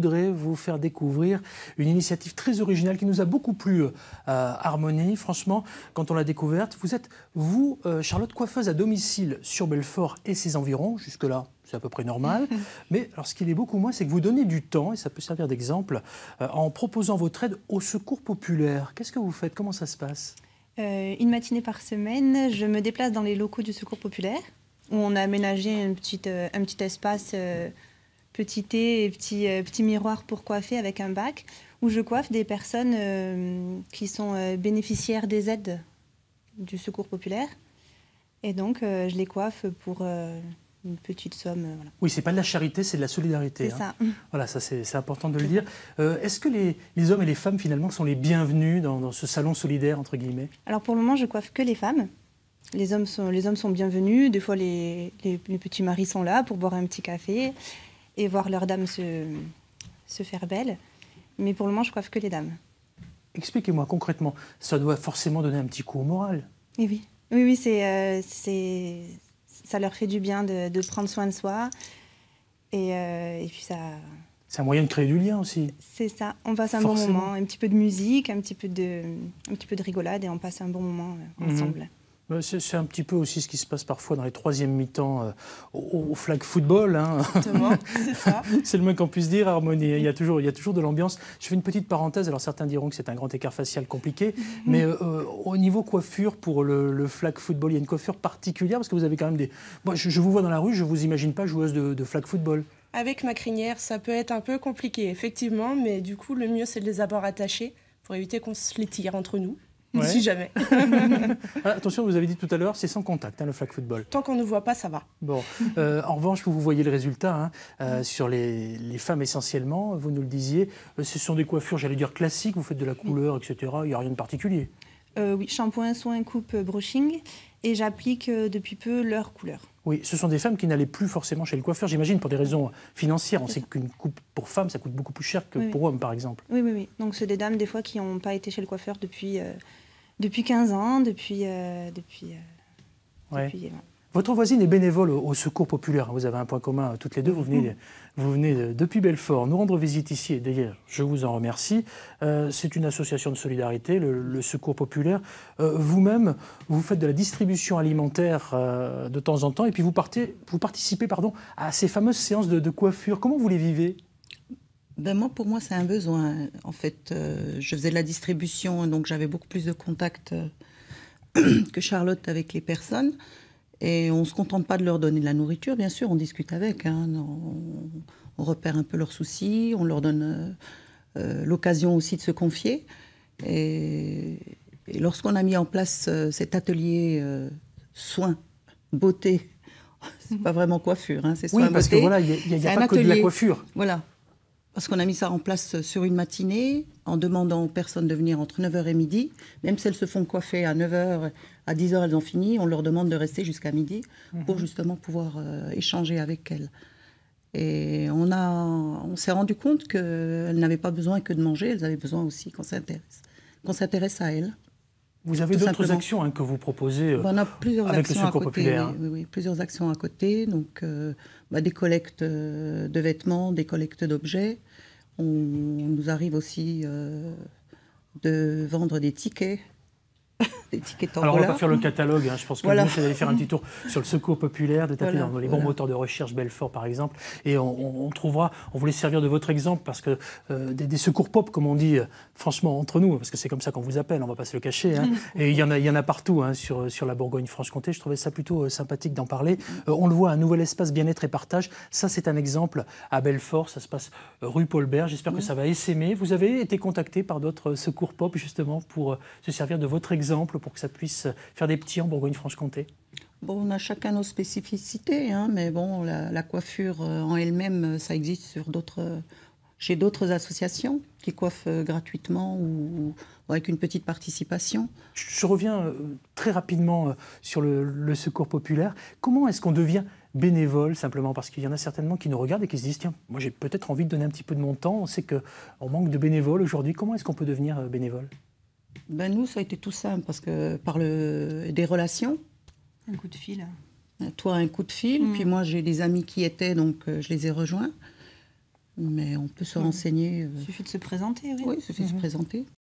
voudrais vous faire découvrir une initiative très originale qui nous a beaucoup plu à Harmonie. Franchement, quand on l'a découverte, vous êtes, vous, Charlotte, coiffeuse à domicile sur Belfort et ses environs. Jusque-là, c'est à peu près normal. Mais alors, ce qui est beaucoup moins, c'est que vous donnez du temps, et ça peut servir d'exemple, en proposant votre aide au secours populaire. Qu'est-ce que vous faites? Comment ça se passe? Une matinée par semaine, je me déplace dans les locaux du Secours populaire, où on a aménagé un petit espace, petit thé et petit miroir pour coiffer avec un bac, où je coiffe des personnes qui sont bénéficiaires des aides du Secours populaire. Et donc, je les coiffe pour une petite somme. Voilà. Oui, c'est pas de la charité, c'est de la solidarité. C'est ça. Voilà, ça c'est important de le dire. Est-ce que les hommes et les femmes, finalement, sont les bienvenus dans ce salon solidaire, entre guillemets? Alors, pour le moment, je coiffe que les femmes. Les hommes sont bienvenus. Des fois, les petits maris sont là pour boire un petit café et voir leurs dames se faire belle. Mais pour le moment, je coiffe que les dames. Expliquez-moi concrètement, ça doit forcément donner un petit coup au moral. Et oui. Oui, ça leur fait du bien de prendre soin de soi. Et puis ça... C'est un moyen de créer du lien aussi. C'est ça. On passe un bon moment, un petit peu de musique, un petit peu de rigolade et on passe un bon moment ensemble. C'est un petit peu aussi ce qui se passe parfois dans les troisièmes mi-temps au flag football. Hein. Exactement, c'est ça. C'est le moins qu'on puisse dire, Harmonie. Il y a toujours de l'ambiance. Je fais une petite parenthèse. Alors certains diront que c'est un grand écart facial compliqué, mais au niveau coiffure pour le flag football, il y a une coiffure particulière parce que vous avez quand même des... Moi, je vous vois dans la rue, je ne vous imagine pas joueuse de flag football. Avec ma crinière, ça peut être un peu compliqué, effectivement, mais du coup, le mieux, c'est de les avoir attachés pour éviter qu'on se les tire entre nous. Ouais. Si jamais. Attention, vous avez dit tout à l'heure, c'est sans contact, hein, le flag football. Tant qu'on ne voit pas, ça va. Bon. En revanche, vous voyez le résultat sur les femmes essentiellement, vous nous le disiez. Ce sont des coiffures, j'allais dire classiques, vous faites de la couleur, etc. Il n'y a rien de particulier. Oui, shampoing, soin, coupe, brushing. Et j'applique depuis peu leur couleur. Oui, ce sont des femmes qui n'allaient plus forcément chez le coiffeur, j'imagine, pour des raisons financières. On sait qu'une coupe pour femme, ça coûte beaucoup plus cher que pour homme, par exemple. Oui. Donc, c'est des dames, des fois, qui n'ont pas été chez le coiffeur depuis 15 ans, Votre voisine est bénévole au Secours populaire. Vous avez un point commun toutes les deux. Vous venez depuis Belfort nous rendre visite ici. Et d'ailleurs, je vous en remercie. C'est une association de solidarité, le Secours populaire. Vous-même, vous faites de la distribution alimentaire de temps en temps. Et puis vous participez à ces fameuses séances de coiffure. Comment vous les vivez ? Pour moi, c'est un besoin. En fait, je faisais de la distribution, donc j'avais beaucoup plus de contact que Charlotte avec les personnes. Et on ne se contente pas de leur donner de la nourriture, bien sûr, on discute avec. On repère un peu leurs soucis, on leur donne l'occasion aussi de se confier. Et lorsqu'on a mis en place cet atelier soins, beauté, c'est pas vraiment coiffure, c'est soins, parce beauté. Que voilà, il n'y a pas que de la coiffure. Voilà. Parce qu'on a mis ça en place sur une matinée, en demandant aux personnes de venir entre 9h et midi. Même si elles se font coiffer à 9h, à 10h, elles ont fini, on leur demande de rester jusqu'à midi pour justement pouvoir échanger avec elles. Et on s'est rendu compte qu'elles n'avaient pas besoin que de manger, elles avaient besoin aussi qu'on s'intéresse à elles. Vous avez d'autres actions que vous proposez on a plusieurs avec le Secours populaire. Oui, plusieurs actions à côté. Donc, des collectes de vêtements, des collectes d'objets. On nous arrive aussi de vendre des tickets. Des tickets tombola. Alors on va pas faire le catalogue, je pense que le mieux c'est d'aller faire un petit tour sur le Secours populaire, de taper dans les bons moteurs de recherche Belfort par exemple, et on trouvera, on voulait servir de votre exemple parce que des secours pop comme on dit, franchement entre nous, parce que c'est comme ça qu'on vous appelle, on va pas se le cacher, et il y en a partout sur la Bourgogne-Franche-Comté, je trouvais ça plutôt sympathique d'en parler. On le voit, un nouvel espace bien-être et partage, ça c'est un exemple à Belfort, ça se passe rue Paul-Bert, j'espère que ça va essaimer. Vous avez été contacté par d'autres secours pop justement pour se servir de votre exemple pour que ça puisse faire des petits en Bourgogne-Franche-Comté? On a chacun nos spécificités, mais la coiffure en elle-même, ça existe chez d'autres associations qui coiffent gratuitement ou avec une petite participation. Je reviens très rapidement sur le Secours populaire. Comment est-ce qu'on devient bénévole, simplement parce qu'il y en a certainement qui nous regardent et qui se disent « Tiens, moi j'ai peut-être envie de donner un petit peu de mon temps, on sait qu'on manque de bénévoles aujourd'hui. Comment est-ce qu'on peut devenir bénévole ?» Nous, ça a été tout simple, parce que par des relations. Un coup de fil. Toi, un coup de fil. Puis moi, j'ai des amis qui étaient, donc je les ai rejoints. Mais on peut se renseigner. Il suffit de se présenter, oui. Oui, il suffit de se présenter.